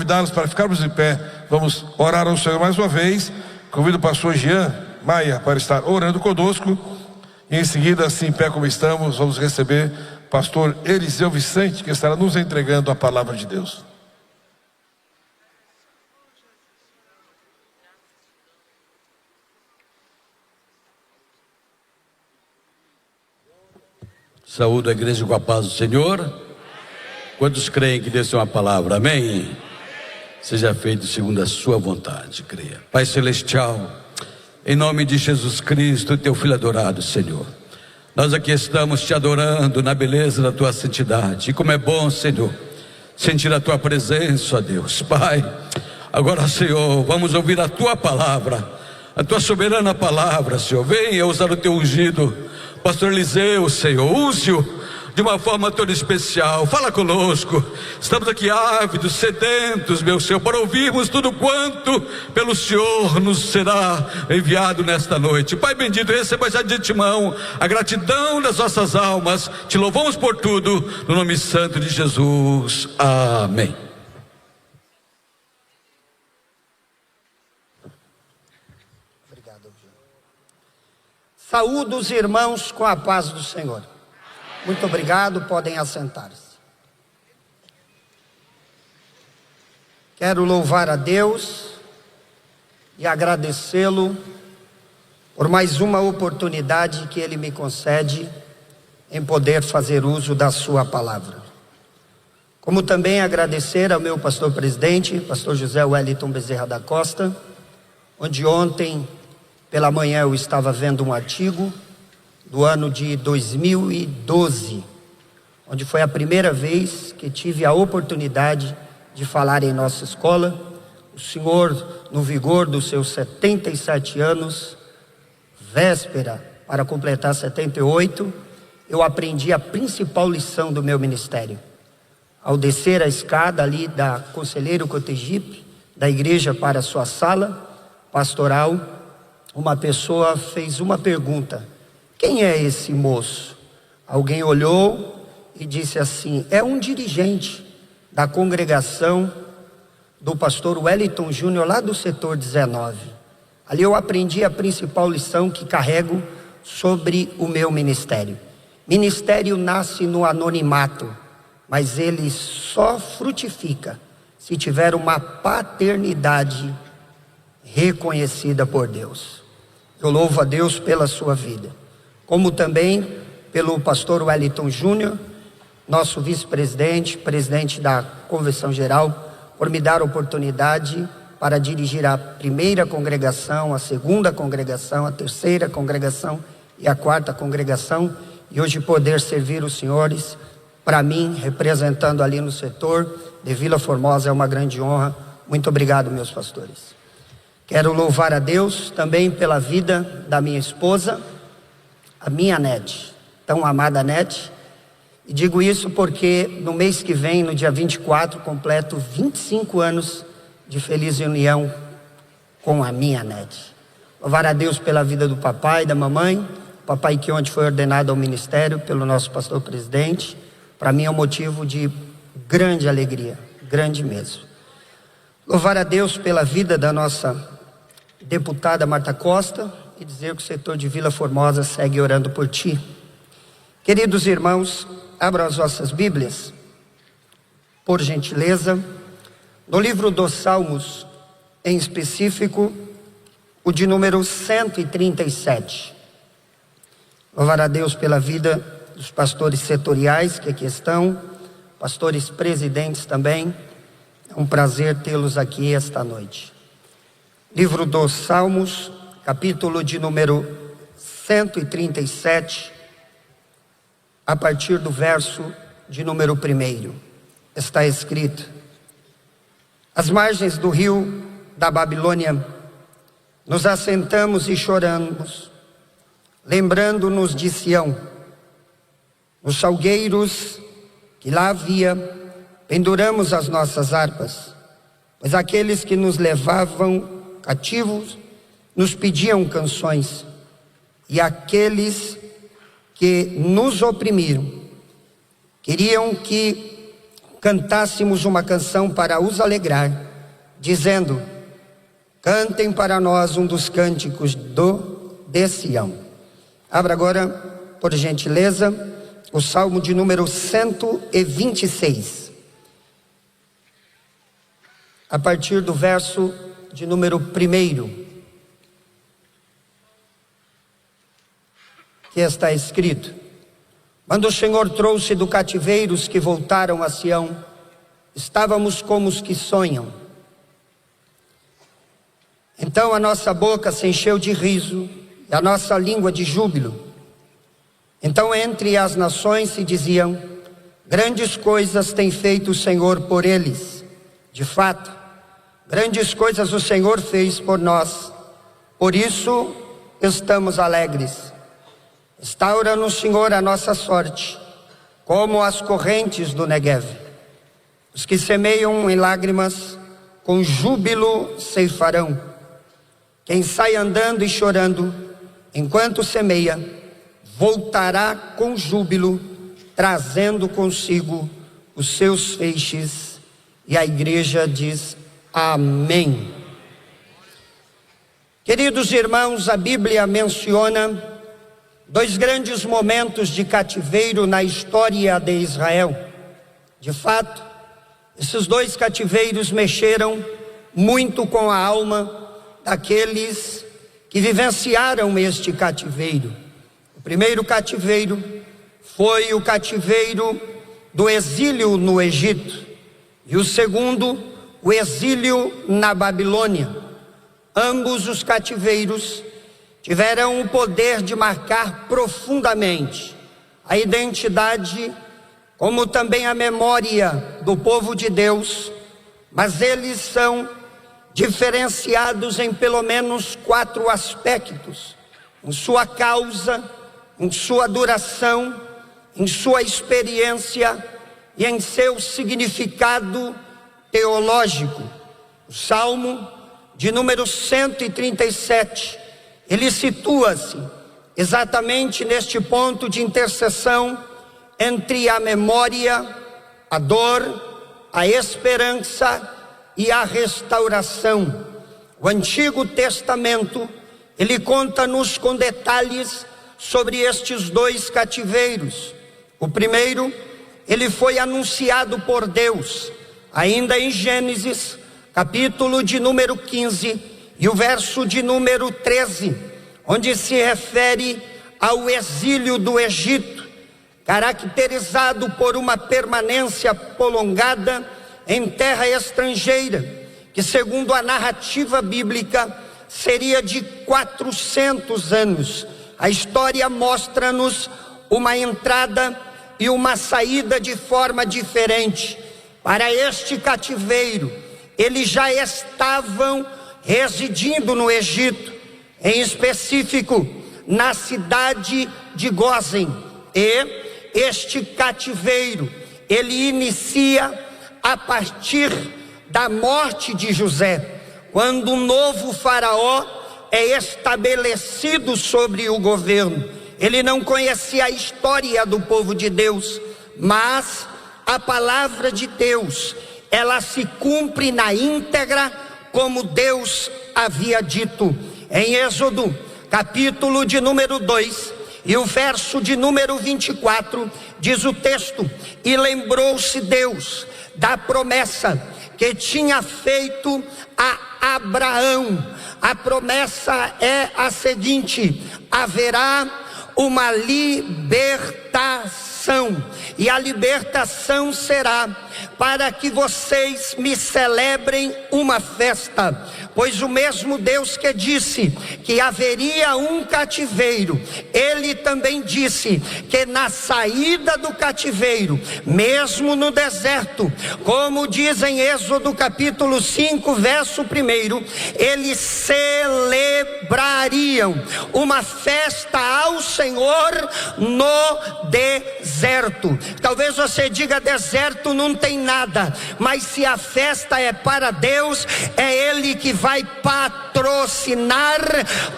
Convidá-los para ficarmos de pé. Vamos orar ao Senhor mais uma vez. Convido o pastor Jean Maia para estar orando conosco. E em seguida, assim em pé como estamos, vamos receber o pastor Eliseu Vicente, que estará nos entregando a palavra de Deus. Saúdo a igreja com a paz do Senhor. Quantos creem que Deus tem uma palavra? Amém? Seja feito segundo a sua vontade, creia. Pai Celestial, em nome de Jesus Cristo, teu Filho adorado, Senhor, nós aqui estamos te adorando na beleza da tua santidade. E como é bom, Senhor, sentir a tua presença, ó Deus. Pai, agora, Senhor, vamos ouvir a tua palavra, a tua soberana palavra, Senhor. Venha usar o teu ungido, pastor Eliseu, Senhor, use-o de uma forma toda especial. Fala conosco. Estamos aqui ávidos, sedentos, meu Senhor, para ouvirmos tudo quanto pelo Senhor nos será enviado nesta noite. Pai bendito, receba já de antemão a gratidão das nossas almas. Te louvamos por tudo, no nome santo de Jesus. Amém. Obrigado. Saúdo os irmãos com a paz do Senhor. Muito obrigado, podem assentar-se. Quero louvar a Deus e agradecê-lo por mais uma oportunidade que Ele me concede em poder fazer uso da sua palavra. Como também agradecer ao meu pastor presidente, pastor José Wellington Bezerra da Costa, onde ontem pela manhã eu estava vendo um artigo do ano de 2012, onde foi a primeira vez que tive a oportunidade de falar em nossa escola. O senhor, no vigor dos seus 77 anos, véspera para completar 78, eu aprendi a principal lição do meu ministério. Ao descer a escada ali da Conselheiro Cotegipe, da igreja para a sua sala pastoral, uma pessoa fez uma pergunta: quem é esse moço? Alguém olhou e disse assim: é um dirigente da congregação do pastor Wellington Júnior, lá do setor 19. Ali eu aprendi a principal lição que carrego sobre o meu ministério. Ministério nasce no anonimato, mas ele só frutifica se tiver uma paternidade reconhecida por Deus. Eu louvo a Deus pela sua vida, como também pelo pastor Wellington Júnior, nosso vice-presidente, presidente da Convenção Geral, por me dar a oportunidade para dirigir a primeira congregação, a segunda congregação, a terceira congregação e a quarta congregação, e hoje poder servir os senhores. Para mim, representando ali no setor de Vila Formosa, é uma grande honra. Muito obrigado, meus pastores. Quero louvar a Deus também pela vida da minha esposa, a minha Nete, tão amada Nete. E digo isso porque no mês que vem, no dia 24, completo 25 anos de feliz união com a minha Nete. Louvar a Deus pela vida do papai e da mamãe. Papai que ontem foi ordenado ao ministério pelo nosso pastor presidente. Para mim é um motivo de grande alegria, grande mesmo. Louvar a Deus pela vida da nossa deputada Marta Costa e dizer que o setor de Vila Formosa segue orando por ti. Queridos irmãos, abram as vossas Bíblias, por gentileza, no livro dos Salmos, em específico, o de número 137. Louvar a Deus pela vida dos pastores setoriais que aqui estão, pastores presidentes também. É um prazer tê-los aqui esta noite. Livro dos Salmos, capítulo de número 137, a partir do verso de número 1, está escrito: às margens do rio da Babilônia, nos assentamos e choramos, lembrando-nos de Sião. Nos salgueiros que lá havia, penduramos as nossas harpas, pois aqueles que nos levavam cativos nos pediam canções, e aqueles que nos oprimiram queriam que cantássemos uma canção para os alegrar, dizendo: cantem para nós um dos cânticos de Sião. Abra agora, por gentileza, o Salmo de número 126. A partir do verso de número 1, que está escrito: quando o Senhor trouxe do cativeiro os que voltaram a Sião, estávamos como os que sonham. Então a nossa boca se encheu de riso e a nossa língua de júbilo. Então entre as nações se diziam: grandes coisas tem feito o Senhor por eles. De fato, grandes coisas o Senhor fez por nós, por isso estamos alegres. Restaura-nos, Senhor, a nossa sorte, como as correntes do Neguev. Os que semeiam em lágrimas, com júbilo ceifarão. Quem sai andando e chorando, enquanto semeia, voltará com júbilo, trazendo consigo os seus feixes. E a igreja diz amém. Queridos irmãos, a Bíblia menciona 2 grandes momentos de cativeiro na história de Israel. De fato, esses 2 cativeiros mexeram muito com a alma daqueles que vivenciaram este cativeiro. O primeiro cativeiro foi o cativeiro do exílio no Egito, e o segundo, o exílio na Babilônia. Ambos os cativeiros tiveram o poder de marcar profundamente a identidade, como também a memória do povo de Deus, mas eles são diferenciados em pelo menos 4 aspectos: em sua causa, em sua duração, em sua experiência e em seu significado teológico. O Salmo de número 137, ele situa-se exatamente neste ponto de interseção entre a memória, a dor, a esperança e a restauração. O Antigo Testamento, ele conta-nos com detalhes sobre estes 2 cativeiros. O primeiro, ele foi anunciado por Deus, ainda em Gênesis, capítulo de número 15, e o verso de número 13, onde se refere ao exílio do Egito, caracterizado por uma permanência prolongada em terra estrangeira, que segundo a narrativa bíblica seria de 400 anos. A história mostra-nos uma entrada e uma saída de forma diferente. Para este cativeiro, eles já estavam residindo no Egito, em específico na cidade de Gósen. E este cativeiro, ele inicia a partir da morte de José, quando um novo faraó é estabelecido sobre o governo. Ele não conhecia a história do povo de Deus, mas a palavra de Deus, ela se cumpre na íntegra como Deus havia dito. Em Êxodo, capítulo de número 2, e o verso de número 24, diz o texto: e lembrou-se Deus da promessa que tinha feito a Abraão. A promessa é a seguinte: haverá uma libertação, e a libertação será para que vocês me celebrem uma festa, pois o mesmo Deus que disse que haveria um cativeiro, Ele também disse que na saída do cativeiro, mesmo no deserto, como diz em Êxodo capítulo 5, verso 1, eles celebrariam uma festa ao Senhor no deserto. Talvez você diga: deserto não tem tem nada, mas se a festa é para Deus, é Ele que vai patrocinar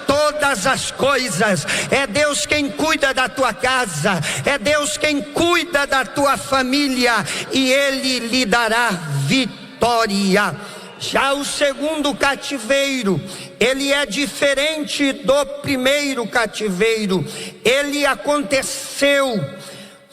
todas as coisas. É Deus quem cuida da tua casa, é Deus quem cuida da tua família, e Ele lhe dará vitória. Já o segundo cativeiro, ele é diferente do primeiro cativeiro. Ele aconteceu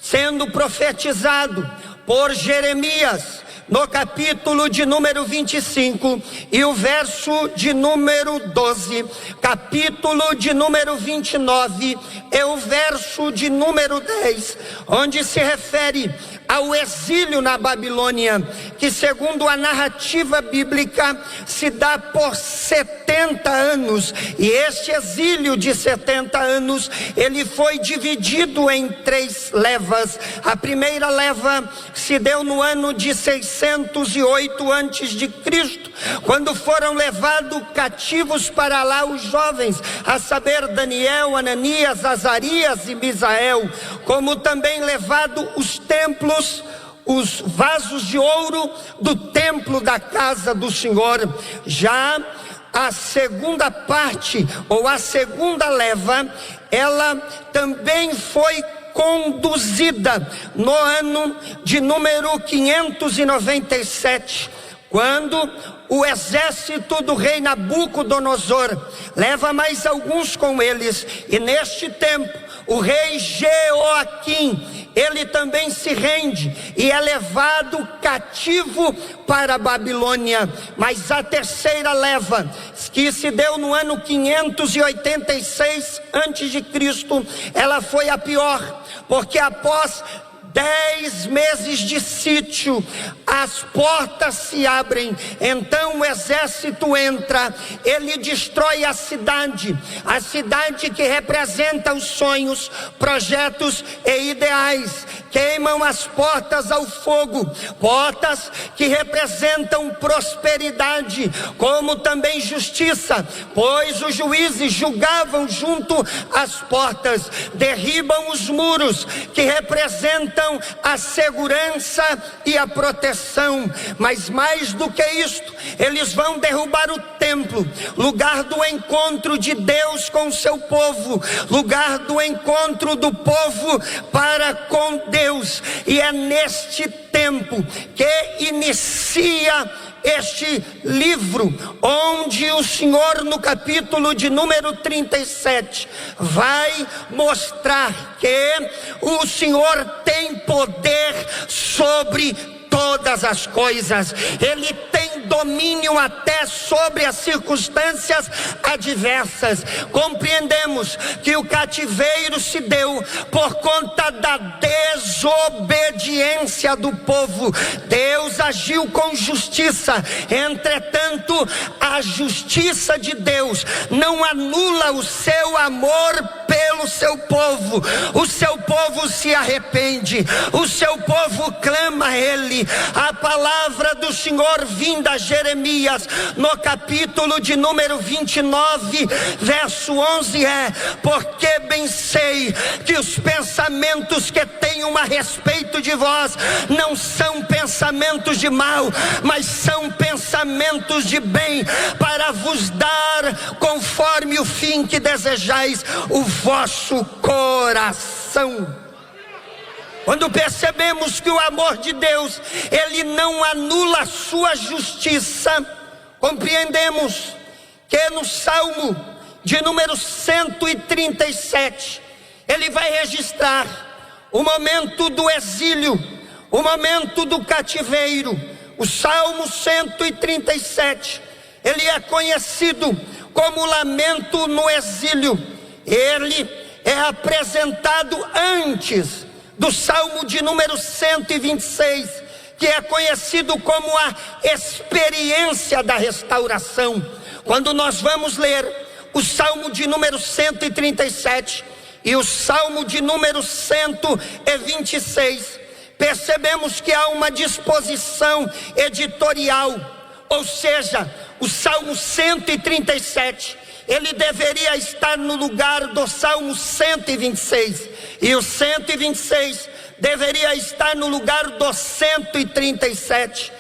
sendo profetizado por Jeremias no capítulo de número 25 e o verso de número 12, capítulo de número 29 e o verso de número 10, onde se refere ao exílio na Babilônia, que segundo a narrativa bíblica se dá por 70 anos, e este exílio de 70 anos, ele foi dividido em 3 levas. A primeira leva se deu no ano de 608 antes de Cristo, quando foram levados cativos para lá os jovens, a saber, Daniel, Ananias, Azarias e Misael, como também levado os templos, os vasos de ouro do templo da casa do Senhor. Já a segunda parte, ou a segunda leva, ela também foi conduzida no ano de número 597, quando o exército do rei Nabucodonosor leva mais alguns com eles, e neste tempo o rei Jeoaquim, ele também se rende e é levado cativo para a Babilônia. Mas a terceira leva, que se deu no ano 586 antes de Cristo, ela foi a pior, porque após 10 meses de sítio, as portas se abrem, então o exército entra, ele destrói a cidade que representa os sonhos, projetos e ideais, queimam as portas ao fogo, portas que representam prosperidade, como também justiça, pois os juízes julgavam junto às portas, derribam os muros que representam a segurança e a proteção. Mas mais do que isto, eles vão derrubar o templo, lugar do encontro de Deus com o seu povo, lugar do encontro do povo para com Deus. E é neste tempo que inicia este livro, onde o Senhor, no capítulo de número 37, vai mostrar que o Senhor tem poder sobre todas as coisas. Ele tem domínio até sobre as circunstâncias adversas. Compreendemos que o cativeiro se deu por conta da desobediência do povo. Deus agiu com justiça, entretanto a justiça de Deus não anula o seu amor pelo seu povo. O seu povo se arrepende, o seu povo clama a Ele. A palavra do Senhor vinda a Jeremias no capítulo de número 29 verso 11 é: porque bem sei que os pensamentos que tenho a respeito de vós não são pensamentos de mal, mas são pensamentos de bem, para vos dar conforme o fim que desejais o vosso coração. Quando percebemos que o amor de Deus, ele não anula a sua justiça, compreendemos que no Salmo de número 137, ele vai registrar o momento do exílio, o momento do cativeiro. O Salmo 137, ele é conhecido como lamento no exílio. Ele é apresentado antes do Salmo de número 126, que é conhecido como a experiência da restauração. Quando nós vamos ler o Salmo de número 137 e o Salmo de número 126, percebemos que há uma disposição editorial, ou seja, o Salmo 137, ele deveria estar no lugar do Salmo 126, e o 126 deveria estar no lugar do 137.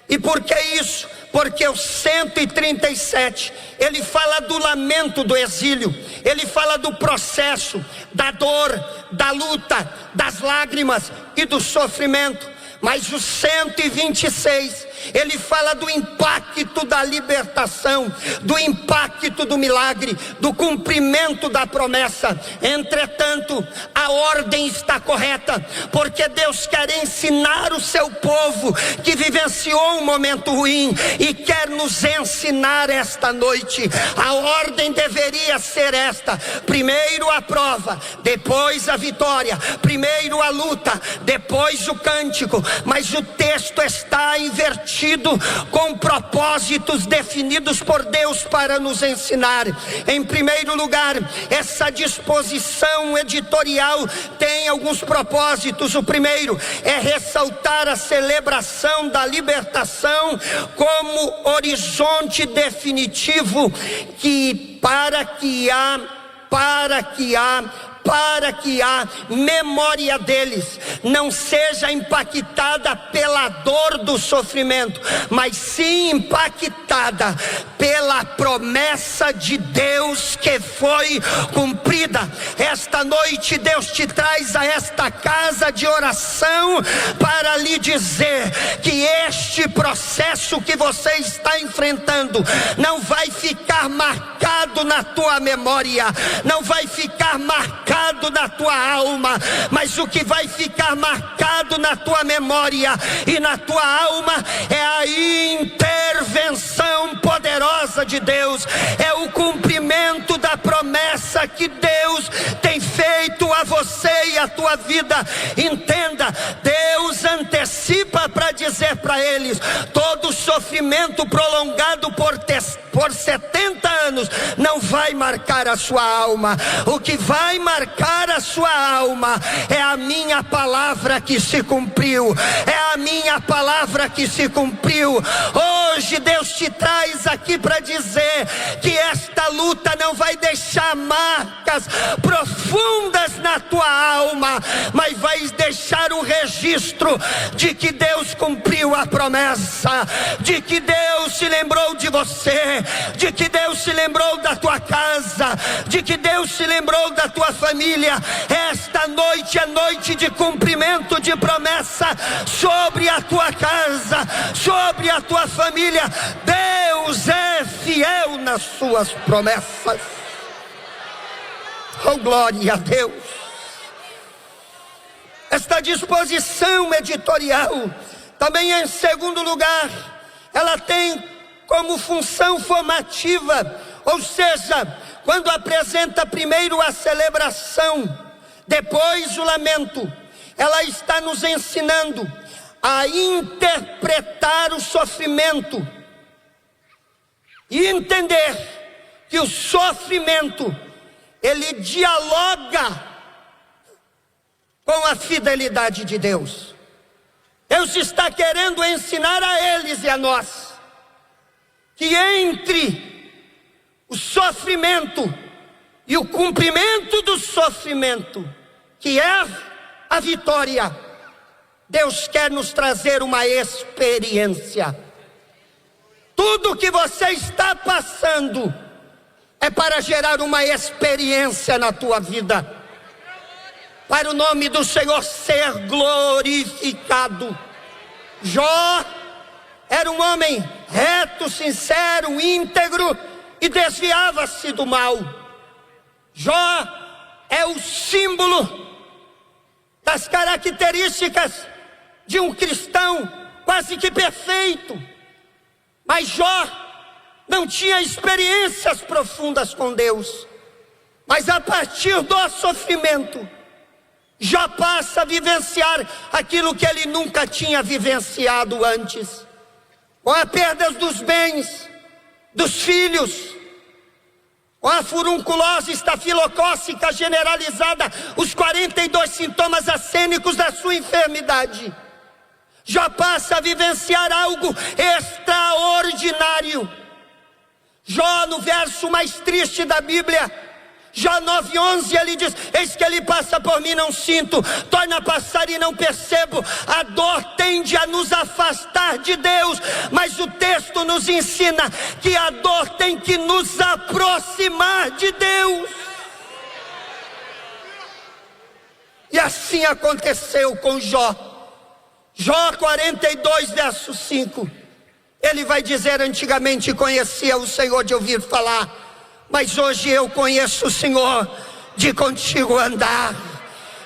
E por que isso? Porque o 137, ele fala do lamento do exílio, ele fala do processo, da dor, da luta, das lágrimas e do sofrimento. Mas o 126, ele fala do impacto da libertação, do impacto do milagre, do cumprimento da promessa. Entretanto, a ordem está correta, porque Deus quer ensinar o seu povo que vivenciou um momento ruim e quer nos ensinar esta noite. A ordem deveria ser esta: primeiro a prova, depois a vitória, primeiro a luta, depois o cântico. Mas o texto está invertido, com propósitos definidos por Deus para nos ensinar. Em primeiro lugar, essa disposição editorial tem alguns propósitos. O primeiro é ressaltar a celebração da libertação como horizonte definitivo, para que a memória deles não seja impactada pela dor do sofrimento, mas sim impactada pela promessa de Deus que foi cumprida. Esta noite Deus te traz a esta casa de oração para lhe dizer que este processo que você está enfrentando não vai ficar marcado na tua memória, não vai ficar marcado na tua alma, mas o que vai ficar marcado na tua memória e na tua alma é a intervenção poderosa de Deus, é o cumprimento da promessa que Deus tem feito a você e a tua vida. Entenda, Deus antecipa para dizer para eles: todo sofrimento prolongado por 70 anos não vai marcar a sua alma. O que vai marcar a sua alma é a minha palavra que se cumpriu, é a minha palavra que se cumpriu. Hoje Deus te traz aqui para dizer que esta luta não vai deixar marcas profundas na tua alma, mas vai deixar um registro de que Deus cumpriu a promessa, de que Deus se lembrou de você, de que Deus se lembrou da tua casa, de que Deus se lembrou da tua família. Esta noite é noite de cumprimento de promessa sobre a tua casa, sobre a tua família. Deus é fiel nas suas promessas. Oh, glória a Deus. Esta disposição editorial também, em segundo lugar, ela tem como função formativa, ou seja, quando apresenta primeiro a celebração, depois o lamento, ela está nos ensinando a interpretar o sofrimento e entender que o sofrimento, ele dialoga com a fidelidade de Deus. Deus está querendo ensinar a eles e a nós que entre o sofrimento e o cumprimento do sofrimento, que é a vitória, Deus quer nos trazer uma experiência. Tudo que você está passando é para gerar uma experiência na tua vida, para o nome do Senhor ser glorificado. Jó era um homem reto, sincero, íntegro e desviava-se do mal. Jó é o símbolo das características de um cristão quase que perfeito. Mas Jó não tinha experiências profundas com Deus. Mas a partir do sofrimento, Jó passa a vivenciar aquilo que ele nunca tinha vivenciado antes. Com a perda dos bens, dos filhos, com a furunculose estafilocócica generalizada, os 42 sintomas acênicos da sua enfermidade, Jó passa a vivenciar algo extraordinário. Jó, no verso mais triste da Bíblia, Jó 9:11 ele diz: eis que ele passa por mim, não sinto, torna a passar e não percebo. A dor tende a nos afastar de Deus, mas o texto nos ensina que a dor tem que nos aproximar de Deus. E assim aconteceu com Jó. Jó 42, verso 5. Ele vai dizer: antigamente conhecia o Senhor de ouvir falar, mas hoje eu conheço o Senhor de contigo andar.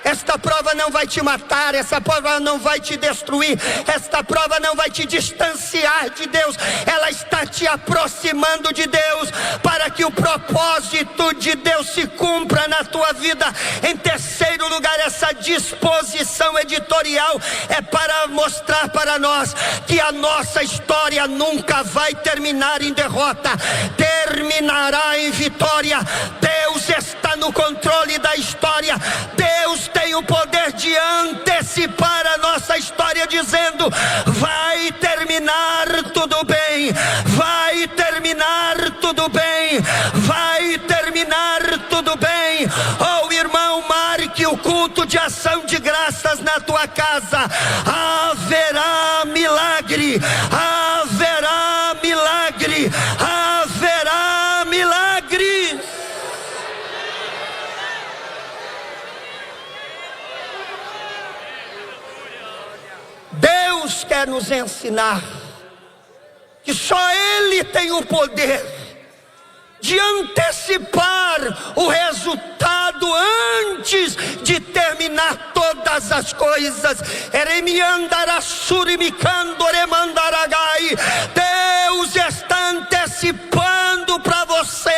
Esta prova não vai te matar, essa prova não vai te destruir, esta prova não vai te distanciar de Deus, ela está te aproximando de Deus, para que o propósito de Deus se cumpra na tua vida. Em terceiro lugar, essa disposição editorial é para mostrar para nós que a nossa história nunca vai terminar em derrota, terminará em vitória. Deus está no controle da história. Deus tem o poder de antecipar a nossa história, dizendo: vai terminar tudo bem, vai terminar tudo bem, vai terminar tudo bem. Oh irmão, marque o culto de ação de graças na tua casa. Haverá milagre, haverá milagre, haverá milagre. Deus quer nos ensinar que só Ele tem o poder de antecipar o resultado antes de terminar todas as coisas. Deus está antecipando para você.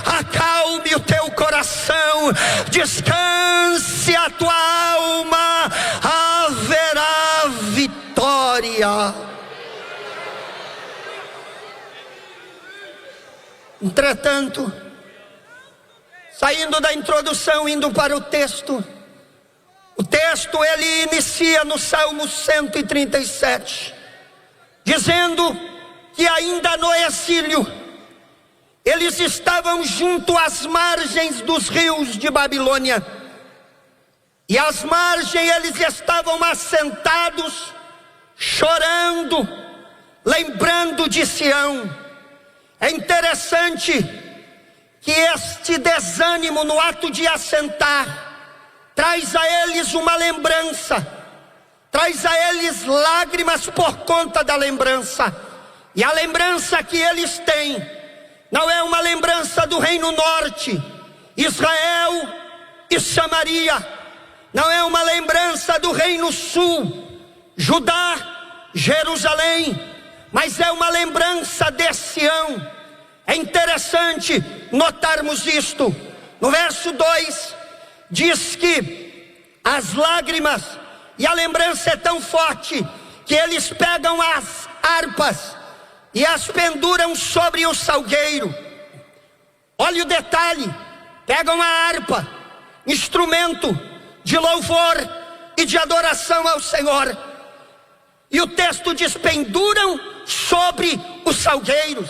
Acalme o teu coração, descanse a tua alma, haverá vitória. Entretanto, saindo da introdução, indo para o texto ele inicia no Salmo 137, dizendo que ainda no exílio, eles estavam junto às margens dos rios de Babilônia, e às margens eles estavam assentados, chorando, lembrando de Sião. É interessante que este desânimo no ato de assentar traz a eles uma lembrança, traz a eles lágrimas por conta da lembrança. E a lembrança que eles têm não é uma lembrança do reino norte, Israel e Samaria, não é uma lembrança do reino sul, Judá, Jerusalém, mas é uma lembrança de Sião. É interessante notarmos isto. No verso 2 diz que as lágrimas e a lembrança é tão forte que eles pegam as harpas e as penduram sobre o salgueiro. Olha o detalhe: pegam a harpa, instrumento de louvor e de adoração ao Senhor, e o texto diz: penduram sobre os salgueiros.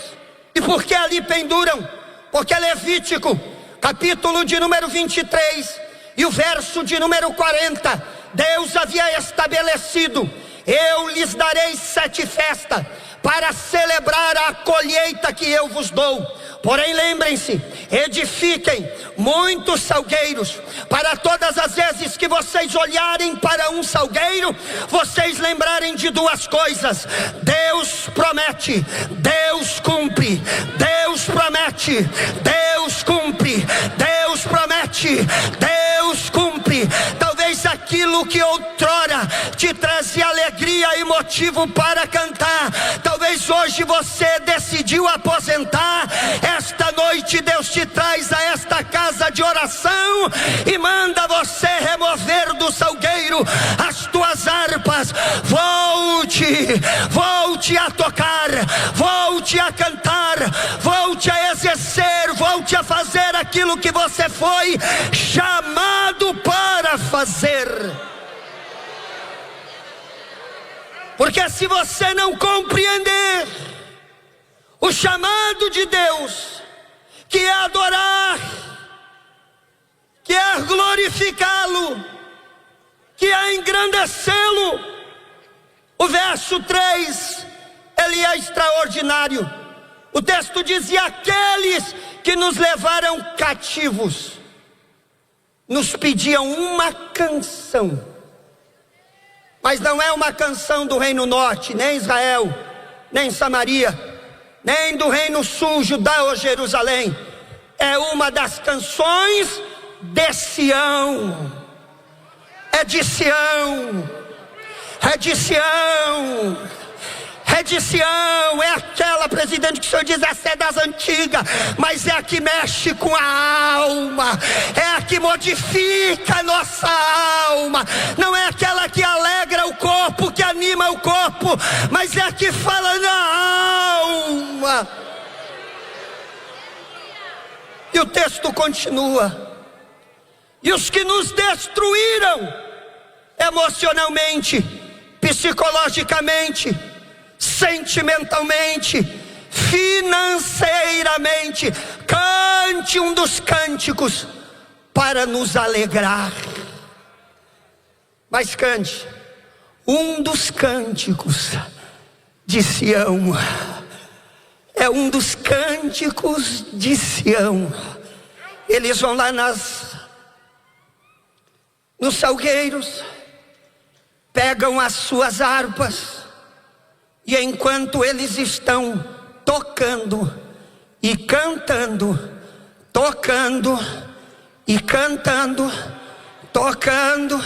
E por que ali penduram? Porque Levítico, capítulo de número 23 e o verso de número 40, Deus havia estabelecido: eu lhes darei 7 festas para celebrar a colheita que eu vos dou. Porém lembrem-se, edifiquem muitos salgueiros, para todas as vezes que vocês olharem para um salgueiro, vocês lembrarem de 2 coisas: Deus promete, Deus cumpre. Deus promete, Deus cumpre. Deus promete, Deus cumpre. Talvez aquilo que outrora te trazia alegria e motivo para cantar, talvez hoje você decidiu aposentar. Esta noite Deus te traz a esta casa de oração e manda você remover do salgueiro as tuas harpas. Volte a tocar, volte a cantar, volte a exercer, volte a fazer aquilo que você foi chamado para fazer. Porque se você não compreender o chamado de Deus, que é adorar, quer glorificá-lo, quer engrandecê-lo. O verso 3, ele é extraordinário. O texto diz: e aqueles que nos levaram cativos nos pediam uma canção. Mas não é uma canção do Reino Norte, nem Israel, nem Samaria, nem do Reino Sul, Judá ou Jerusalém. É uma das canções de Sião. É de Sião. É de Sião. É de Sião, é aquela, presidente, que o senhor diz, essa é das antigas, mas é a que mexe com a alma, é a que modifica a nossa alma. Não é aquela que alegra o corpo, que anima o corpo, mas é a que fala na alma. E o texto continua: e os que nos destruíram emocionalmente, psicologicamente, sentimentalmente, financeiramente, cante um dos cânticos para nos alegrar. Mas cante um dos cânticos de Sião. É um dos cânticos de Sião. Eles vão lá nos salgueiros, pegam as suas harpas, e enquanto eles estão tocando e cantando, tocando e cantando, tocando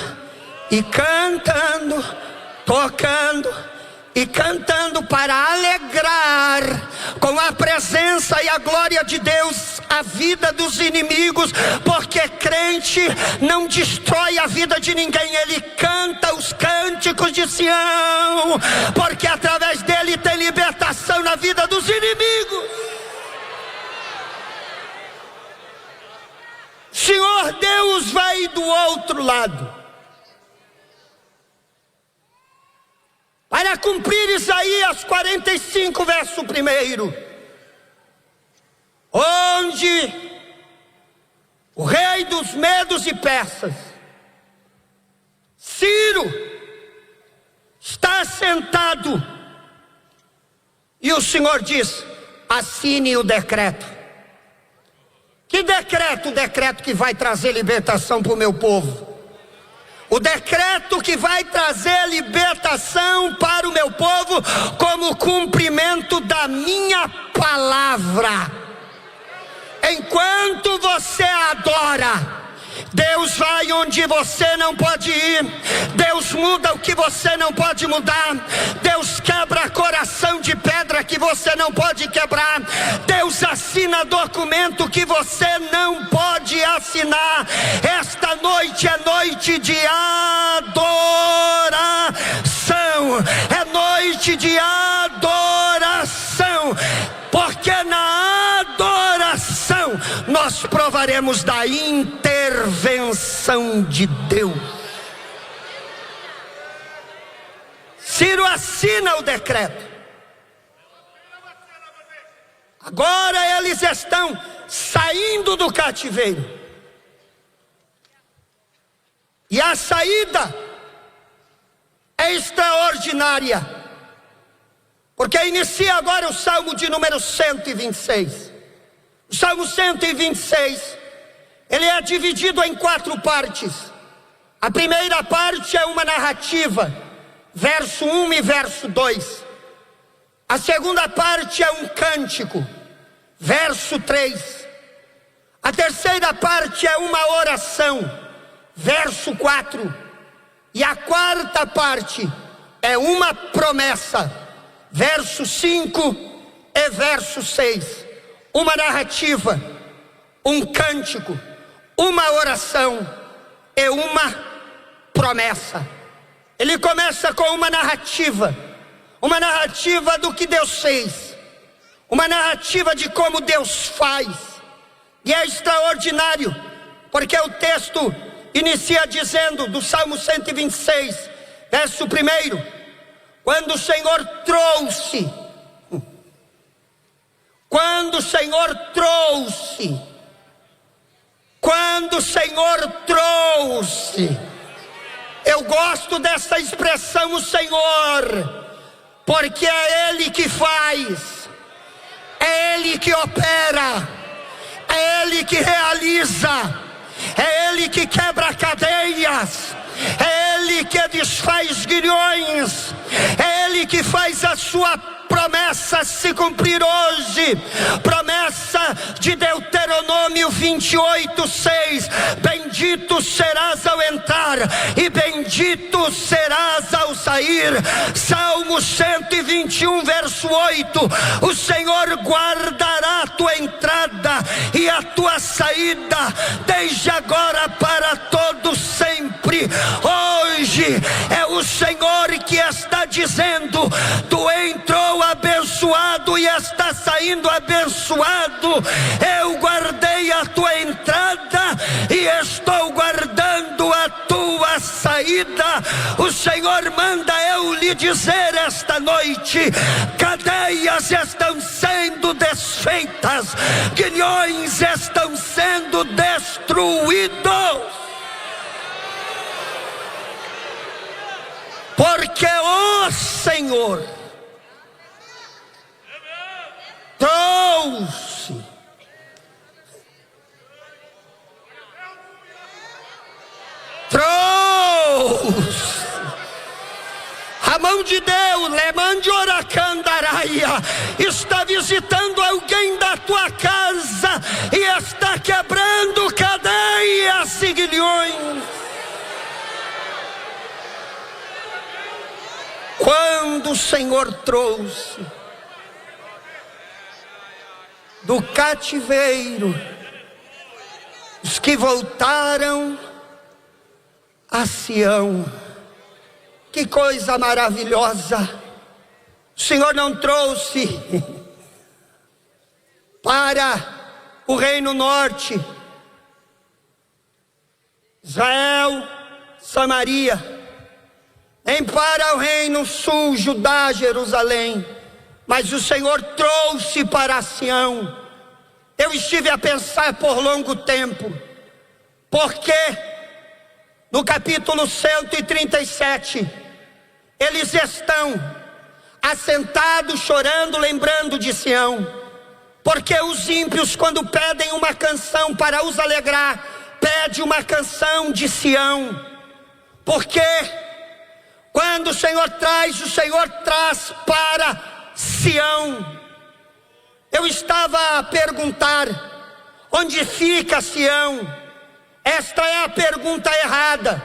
e cantando, tocando e cantando, para alegrar com a presença e a glória de Deus a vida dos inimigos, porque crente não destrói a vida de ninguém, ele canta os cânticos de Sião, porque através dele tem libertação na vida dos inimigos. Senhor Deus vai do outro lado para cumprir Isaías 45, verso 1, onde o rei dos medos e persas, Ciro, está sentado, e o Senhor diz: assine o decreto. Que decreto? O decreto que vai trazer libertação para o meu povo. O decreto que vai trazer libertação para o meu povo, como cumprimento da minha palavra. Enquanto você adora, Deus vai onde você não pode ir. Deus muda o que você não pode mudar. Deus quebra coração de pedra que você não pode quebrar. Deus assina documento que você não pode assinar. Esta noite é noite de adoração. É noite de adoração. Porque na adoração nós provaremos da intervenção de Deus. Ciro assina o decreto. Agora eles estão saindo do cativeiro. E a saída é extraordinária. Porque inicia agora o Salmo de número 126. O Salmo 126, ele é dividido em 4 partes. A primeira parte é uma narrativa, verso 1 e verso 2. A segunda parte é um cântico, verso 3. A terceira parte é uma oração, verso 4. E a quarta parte é uma promessa, verso 5 e verso 6. Uma narrativa, um cântico, uma oração e uma promessa. Ele começa com uma narrativa do que Deus fez, uma narrativa de como Deus faz. E é extraordinário, porque o texto inicia dizendo, do Salmo 126, verso 1: quando o Senhor trouxe quando o Senhor trouxe. Eu gosto dessa expressão, o Senhor, porque é Ele que faz, é Ele que opera, é Ele que realiza, é Ele que quebra cadeias, é Ele que desfaz grilhões, é Ele que faz a sua promessa se cumprir hoje. Promessa de Deuteronômio 28:6: bendito serás ao entrar e bendito serás ao sair. Salmo 121 verso 8: o Senhor guardará a tua entrada e a tua saída, desde agora para todo sempre. Hoje é o Senhor que está dizendo: tu entrou abençoado e está saindo abençoado. Eu guardei a tua entrada e estou guardando a tua saída. O Senhor manda eu lhe dizer esta noite: cadeias estão sendo desfeitas, grilhões estão sendo destruídos, porque o Senhor trouxe a mão de Deus. Lemande oracandaraia está visitando alguém da tua casa e está quebrando cadeias e grilhões. Quando o Senhor trouxe do cativeiro os que voltaram a Sião, que coisa maravilhosa! O Senhor não trouxe para o reino norte, Israel, Samaria, nem para o reino sul, Judá, Jerusalém, mas o Senhor trouxe para Sião. Eu estive a pensar por longo tempo, porque no capítulo 137, eles estão assentados, chorando, lembrando de Sião, porque os ímpios, quando pedem uma canção para os alegrar, pedem uma canção de Sião, porque quando o Senhor traz para Sião. Eu estava a perguntar: onde fica Sião? Esta é a pergunta errada,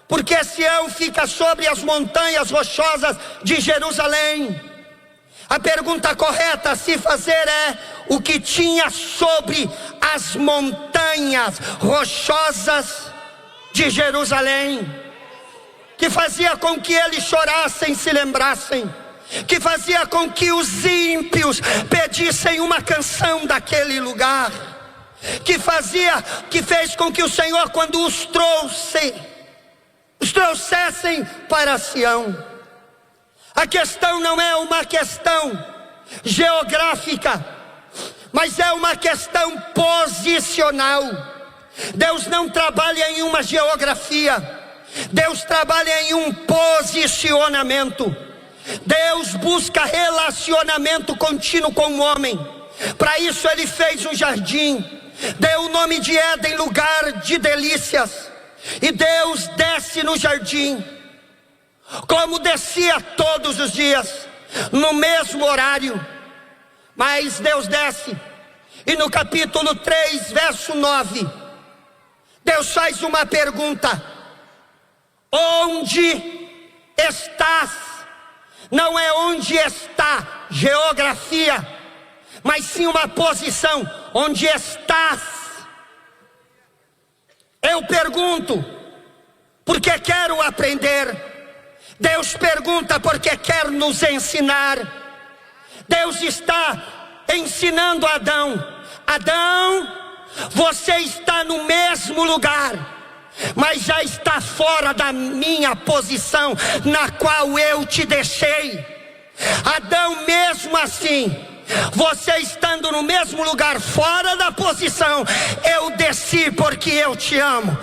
porque Sião fica sobre as montanhas rochosas de Jerusalém. A pergunta correta a se fazer é: o que tinha sobre as montanhas rochosas de Jerusalém, que fazia com que eles chorassem, se lembrassem, que fazia com que os ímpios pedissem uma canção daquele lugar, que fez com que o Senhor, quando os trouxessem para Sião. A questão não é uma questão geográfica, mas é uma questão posicional. Deus não trabalha em uma geografia, Deus trabalha em um posicionamento. Deus busca relacionamento contínuo com o homem. Para isso Ele fez um jardim, deu o nome de Éden, lugar de delícias. E Deus desce no jardim, como descia todos os dias, no mesmo horário. Mas Deus desce, e no capítulo 3, verso 9, Deus faz uma pergunta: onde estás? Não é onde está, geografia, mas sim uma posição. Onde estás? Eu pergunto porque quero aprender. Deus pergunta porque quer nos ensinar. Deus está ensinando Adão: Adão, você está no mesmo lugar, mas já está fora da minha posição na qual eu te deixei. Adão, mesmo assim, você estando no mesmo lugar, fora da posição. Eu desci porque eu te amo.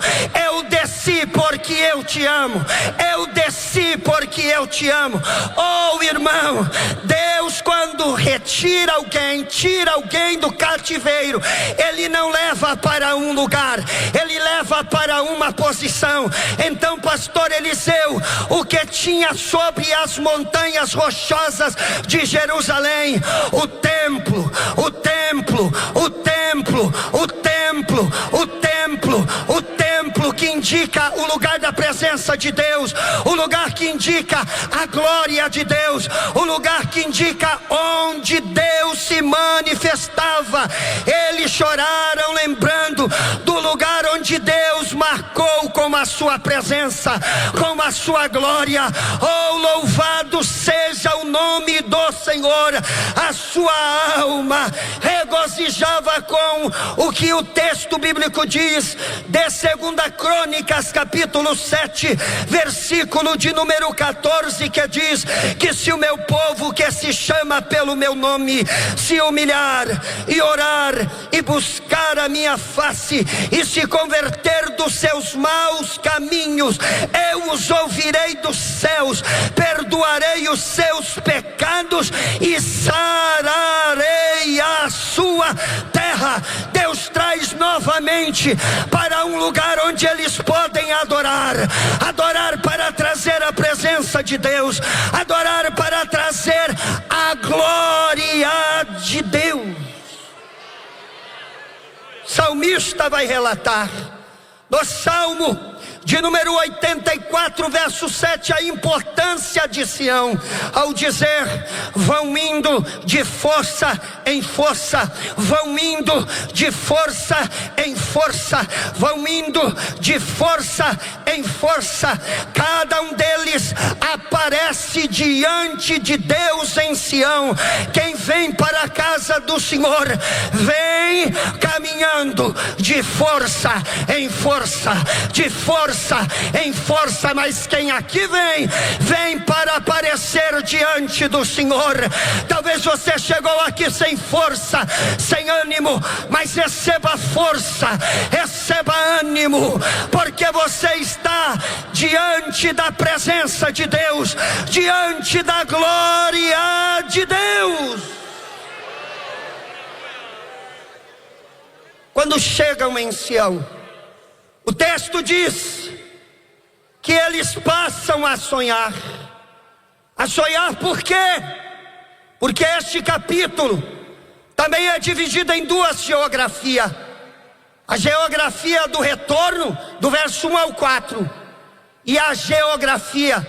Eu desci porque eu te amo. Eu desci porque eu te amo. Oh, irmão, Deus, quando retira alguém, tira alguém do cativeiro, Ele não leva para um lugar, Ele leva para uma posição. Então, pastor Eliseu, o que tinha sobre as montanhas rochosas de Jerusalém? O templo, o templo, o templo, o templo, o templo, o templo que indica o lugar da presença de Deus, o lugar que indica a glória de Deus, o lugar que indica onde Deus se manifestava. Eles choraram lembrando do lugar onde Deus marcou com a sua presença, com a sua glória. Oh, louvado seja o nome do Senhor. A sua alma regozijava com o que o texto bíblico diz de 2 Crônicas capítulo 7, versículo de número 14, que diz que se o meu povo, que se chama pelo meu nome, se humilhar e orar e buscar a minha face e se converter dos seus maus caminhos, eu os ouvirei dos céus, perdoarei os seus pecados e sararei a sua terra. Deus traz novamente para um lugar onde eles podem adorar, adorar para trazer a presença de Deus, adorar para trazer a glória de Deus. O salmista vai relatar no Salmo de número 84, verso 7, a importância de Sião, ao dizer: vão indo de força em força, vão indo de força em força, vão indo de força em força. Cada um deles aparece diante de Deus em Sião. Quem vem para a casa do Senhor, vem caminhando de força em força, de força em força. Mas quem aqui vem, vem para aparecer diante do Senhor. Talvez você chegou aqui sem força, sem ânimo, mas receba força, receba ânimo, porque você está diante da presença de Deus, diante da glória de Deus. Quando chegam em Sião, o texto diz que eles passam a sonhar. A sonhar por quê? Porque este capítulo também é dividido em duas geografias. A geografia do retorno, do verso 1 ao 4, e a geografia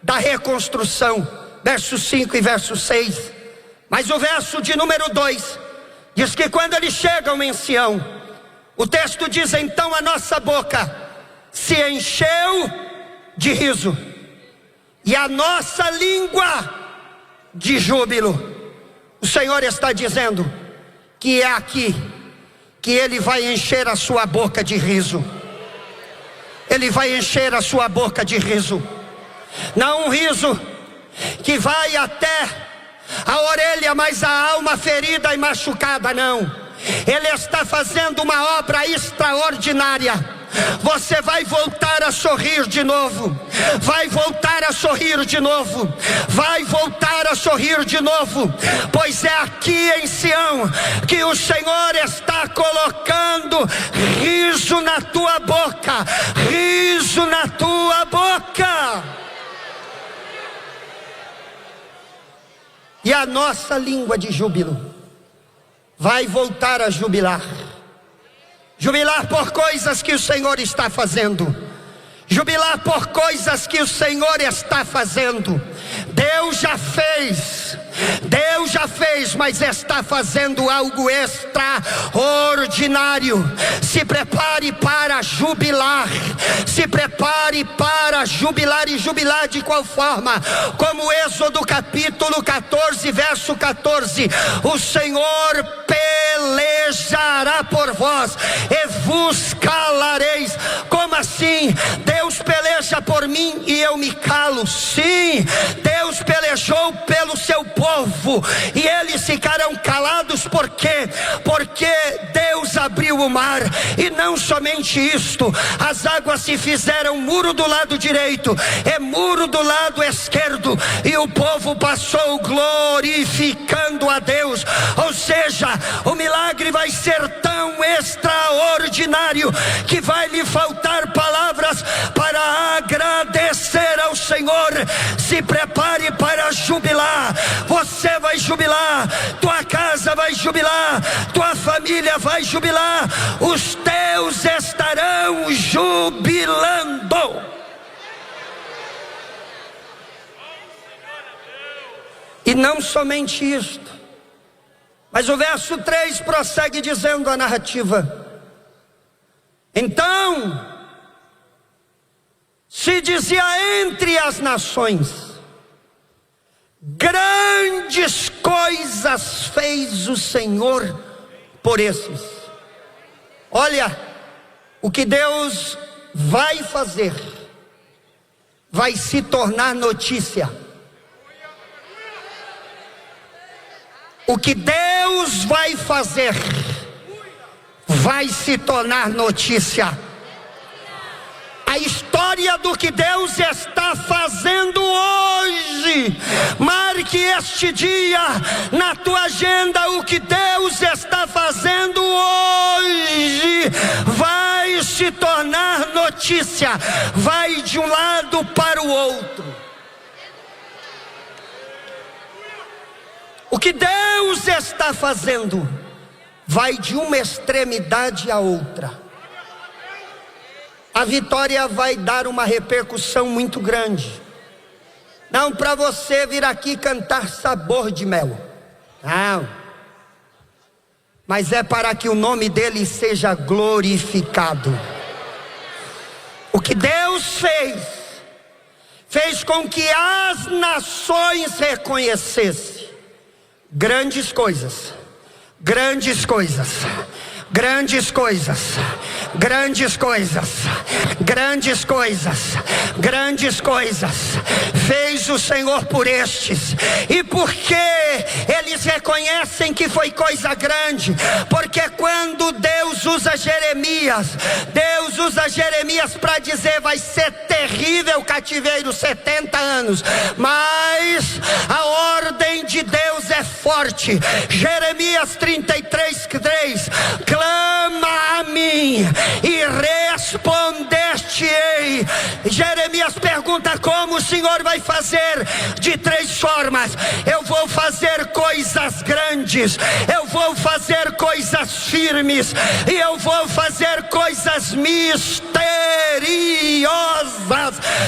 da reconstrução, verso 5 e verso 6. Mas o verso de número 2 diz que quando eles chegam em Sião, o texto diz: então a nossa boca se encheu de riso e a nossa língua de júbilo. O Senhor está dizendo que é aqui que Ele vai encher a sua boca de riso. Ele vai encher a sua boca de riso. Não um riso que vai até a orelha, mas a alma ferida e machucada, não. Ele está fazendo uma obra extraordinária. Você vai voltar a sorrir de novo, vai voltar a sorrir de novo, vai voltar a sorrir de novo, pois é aqui em Sião que o Senhor está colocando riso na tua boca, riso na tua boca. E a nossa língua de júbilo vai voltar a jubilar. Jubilar por coisas que o Senhor está fazendo. Jubilar por coisas que o Senhor está fazendo. Deus já fez, mas está fazendo algo extraordinário. Se prepare para jubilar. Se prepare para jubilar. E jubilar de qual forma? Como Êxodo capítulo 14, verso 14: o Senhor pelejará por vós e vos calareis. Como assim? Deus peleja peleja por mim e eu me calo. Sim, Deus pelejou pelo seu povo e eles ficarão calados. Por quê? Porque Deus abriu o mar. E não somente isto, as águas se fizeram muro do lado direito e muro do lado esquerdo, e o povo passou glorificando a Deus. Ou seja, o milagre vai ser tão extraordinário que vai lhe faltar palavras para agradecer ao Senhor. Se prepare para jubilar. Você vai jubilar, tua casa vai jubilar, tua família vai jubilar, os teus estarão jubilando. E não somente isto, mas o verso 3 prossegue dizendo a narrativa: então se dizia entre as nações, grandes coisas fez o Senhor por esses. Olha, o que Deus vai fazer vai se tornar notícia. O que Deus vai fazer vai se tornar notícia. A história do que Deus está fazendo hoje, marque este dia na tua agenda. O que Deus está fazendo hoje vai se tornar notícia, vai de um lado para o outro. O que Deus está fazendo vai de uma extremidade à outra. A vitória vai dar uma repercussão muito grande. Não para você vir aqui cantar sabor de mel, não, mas é para que o nome dele seja glorificado. O que Deus fez com que as nações reconhecessem grandes coisas, grandes coisas, grandes coisas, grandes coisas, grandes coisas, grandes coisas fez o Senhor por estes. E por que eles reconhecem que foi coisa grande? Porque quando Deus usa Jeremias para dizer: vai ser terrível o cativeiro, 70 anos, mas a ordem de Deus é forte. Jeremias 33:3: clama a mim e respondeste-ei. Jeremias pergunta: como o Senhor vai fazer? De 3 formas: eu vou fazer coisas grandes, eu vou fazer coisas firmes, e eu vou fazer coisas misteriosas.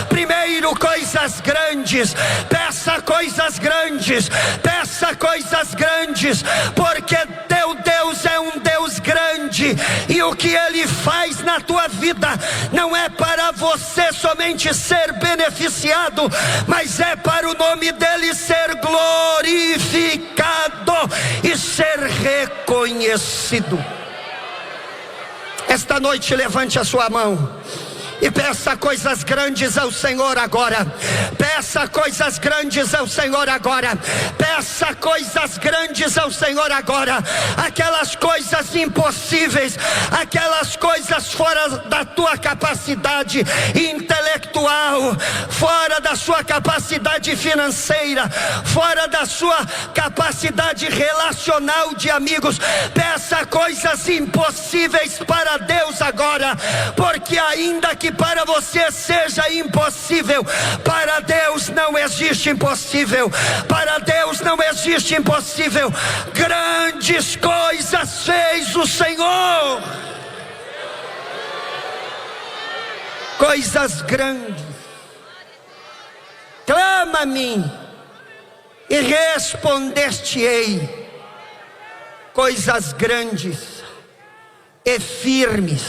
Primeiro, coisas grandes. Peça coisas grandes, peça coisas grandes, porque teu Deus é um Deus grande, e o que Ele faz na tua vida não é para você somente ser beneficiado, mas é para o nome dEle ser glorificado e ser reconhecido. Esta noite levante a sua mão e peça coisas grandes ao Senhor agora. Peça coisas grandes ao Senhor agora. Peça coisas grandes ao Senhor agora. Aquelas coisas impossíveis, aquelas coisas fora da tua capacidade intelectual, fora da sua capacidade financeira, fora da sua capacidade relacional de amigos. Peça coisas impossíveis para Deus agora, porque ainda que para você seja impossível, para Deus não existe impossível. Para Deus não existe impossível. Grandes coisas fez o Senhor. Coisas grandes. Clama a mim e respondeste-ei. Coisas grandes e firmes,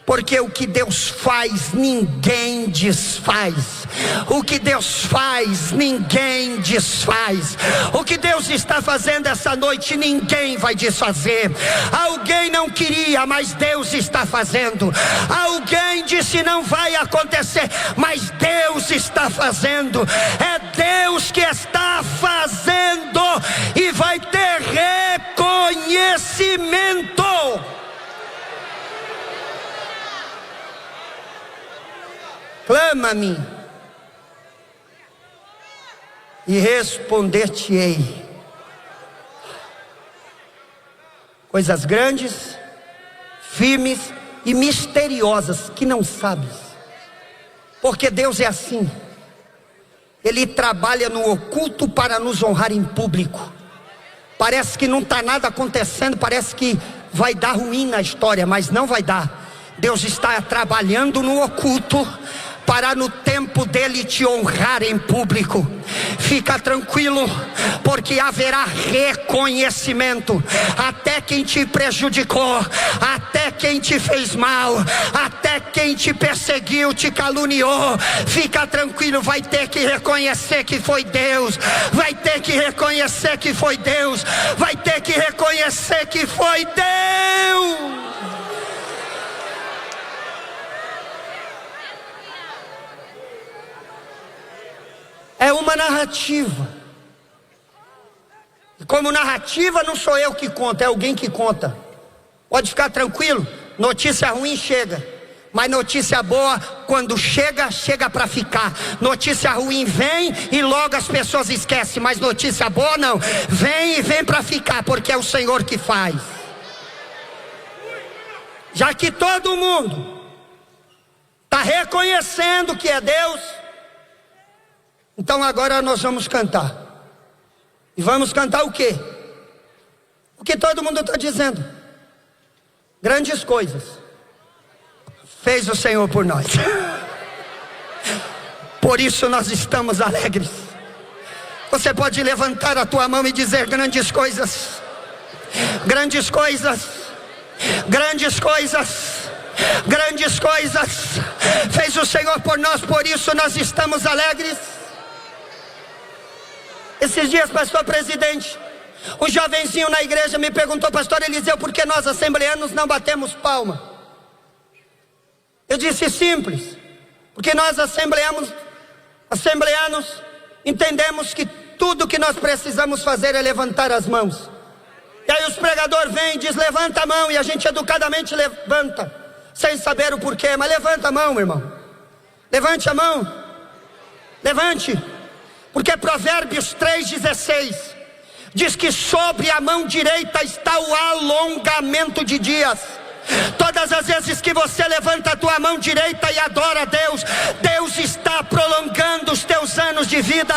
Porque o que Deus faz, ninguém desfaz. O que Deus faz, ninguém desfaz. O que Deus está fazendo essa noite, ninguém vai desfazer. Alguém não queria, mas Deus está fazendo. Alguém disse não vai acontecer, mas Deus está fazendo. É Deus que está fazendo, e vai ter reconhecimento. Clama-me e responder-te-ei. Coisas grandes, firmes e misteriosas que não sabes. Porque Deus é assim. Ele trabalha no oculto para nos honrar em público. Parece que não está nada acontecendo, parece que vai dar ruim na história, mas não vai dar. Deus está trabalhando no oculto para no tempo dele te honrar em público. Fica tranquilo, porque haverá reconhecimento. Até quem te prejudicou, até quem te fez mal, até quem te perseguiu, te caluniou, fica tranquilo, vai ter que reconhecer que foi Deus. Vai ter que reconhecer que foi Deus. Vai ter que reconhecer que foi Deus. É uma narrativa. E como narrativa não sou eu que conto, é alguém que conta. Pode ficar tranquilo, notícia ruim chega, mas notícia boa, quando chega, chega para ficar. Notícia ruim vem e logo as pessoas esquecem, mas notícia boa não, vem e vem para ficar, porque é o Senhor que faz. Já que todo mundo está reconhecendo que é Deus, então agora nós vamos cantar. E vamos cantar o quê? O que todo mundo está dizendo. Grandes coisas fez o Senhor por nós. Por isso nós estamos alegres. Você pode levantar a tua mão e dizer: grandes coisas, grandes coisas, grandes coisas, grandes coisas fez o Senhor por nós, por isso nós estamos alegres. Esses dias, pastor presidente, um jovenzinho na igreja me perguntou: pastor Eliseu, por que nós assembleanos não batemos palma? Eu disse: simples, porque nós assembleanos entendemos que tudo que nós precisamos fazer é levantar as mãos. E aí os pregadores vêm e dizem: levanta a mão, e a gente educadamente levanta, sem saber o porquê, mas levanta a mão, meu irmão. Levante a mão, levante. Porque Provérbios 3,16 diz que sobre a mão direita está o alongamento de dias. Todas as vezes que você levanta a tua mão direita e adora a Deus, Deus está prolongando os teus anos de vida.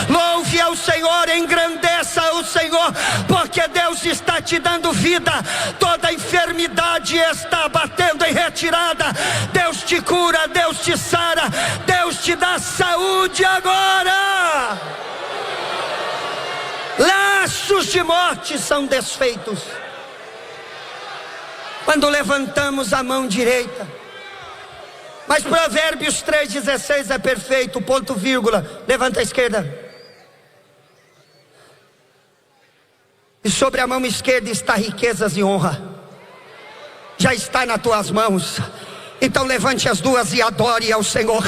Louve ao Senhor, engrandeça o Senhor, porque Deus está te dando vida. Toda enfermidade está batendo em retirada. Deus te cura, Deus te sara, Deus te dá saúde agora. Laços de morte são desfeitos quando levantamos a mão direita. Mas Provérbios 3,16 é perfeito, ponto vírgula, levanta a esquerda. E sobre a mão esquerda está riquezas e honra. Já está nas tuas mãos. Então levante as duas e adore ao Senhor.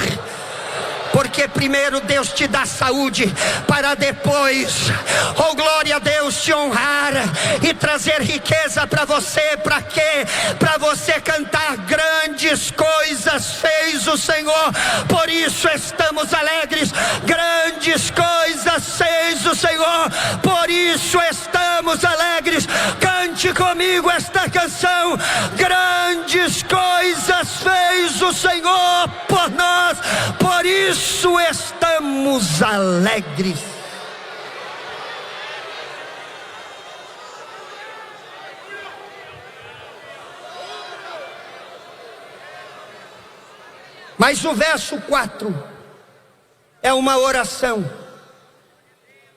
Porque primeiro Deus te dá saúde, para depois, oh glória a Deus, te honrar e trazer riqueza para você. Para quê? Para você cantar: grandes coisas fez o Senhor, por isso estamos alegres. Grandes coisas fez o Senhor, por isso estamos alegres. Cante comigo esta canção: grandes coisas fez o Senhor por nós, por isso estamos alegres. Mas o verso 4 é uma oração,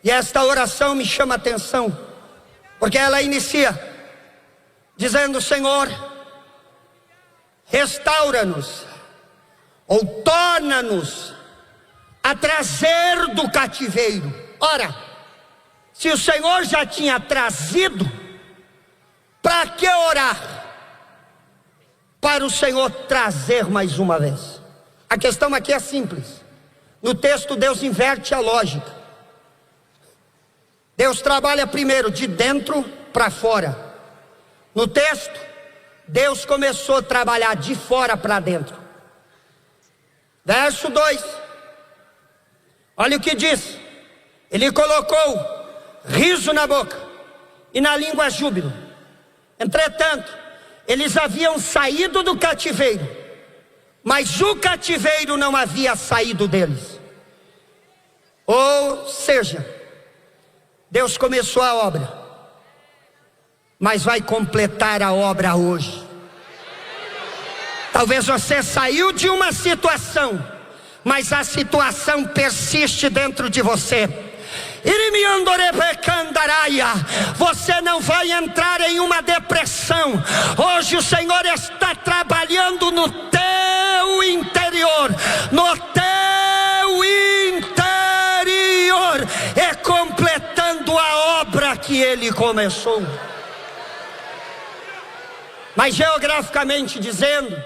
e esta oração me chama a atenção, porque ela inicia dizendo: Senhor, restaura-nos, ou torna-nos a trazer do cativeiro. Ora, se o Senhor já tinha trazido, para que orar para o Senhor trazer mais uma vez? A questão aqui é simples. No texto Deus inverte a lógica. Deus trabalha primeiro de dentro para fora. No texto, Deus começou a trabalhar de fora para dentro. Verso 2. Olha o que diz. Ele colocou riso na boca e na língua júbilo. Entretanto, eles haviam saído do cativeiro, mas o cativeiro não havia saído deles. Ou seja, Deus começou a obra, mas vai completar a obra hoje. Talvez você saiu de uma situação, mas a situação persiste dentro de você. Você não vai entrar em uma depressão. Hoje o Senhor está trabalhando no teu interior, no teu interior, e completando a obra que Ele começou. Mas geograficamente dizendo,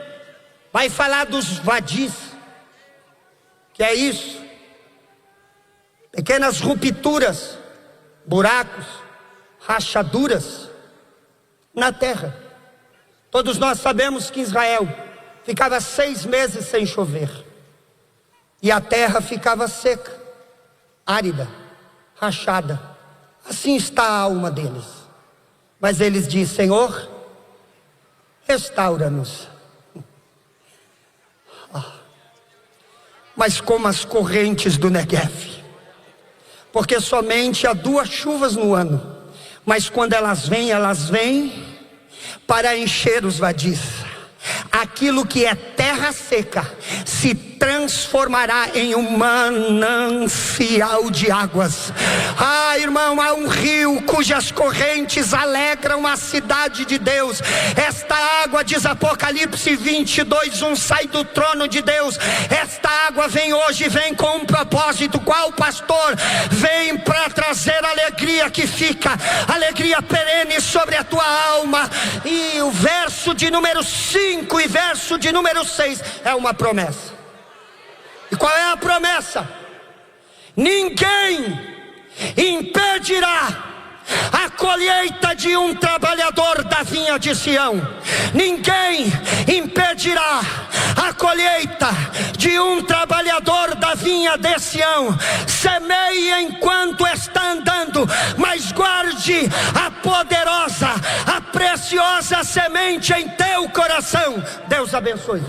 vai falar dos vadis, que é isso. Pequenas rupturas, buracos, rachaduras na terra. Todos nós sabemos que Israel ficava 6 meses sem chover, e a terra ficava seca, árida, rachada. Assim está a alma deles. Mas eles dizem: Senhor, restaura-nos. Mas como as correntes do Negev, porque somente há 2 chuvas no ano, mas quando elas vêm para encher os vadis. Aquilo que é terra seca se transformará em um manancial de águas. Ah, irmão, há um rio cujas correntes alegram a cidade de Deus. Esta água, diz Apocalipse 22:1, sai do trono de Deus. Esta água vem hoje, vem com um propósito. Qual, pastor? Vem para trazer alegria que fica, alegria perene sobre a tua alma. E o verso de número 5 e verso de número 6 é uma promessa. E qual é a promessa? Ninguém impedirá a colheita de um trabalhador da vinha de Sião. Ninguém impedirá a colheita de um trabalhador da vinha de Sião. Semeie enquanto está andando, mas guarde a poderosa, a preciosa semente em teu coração. Deus abençoe.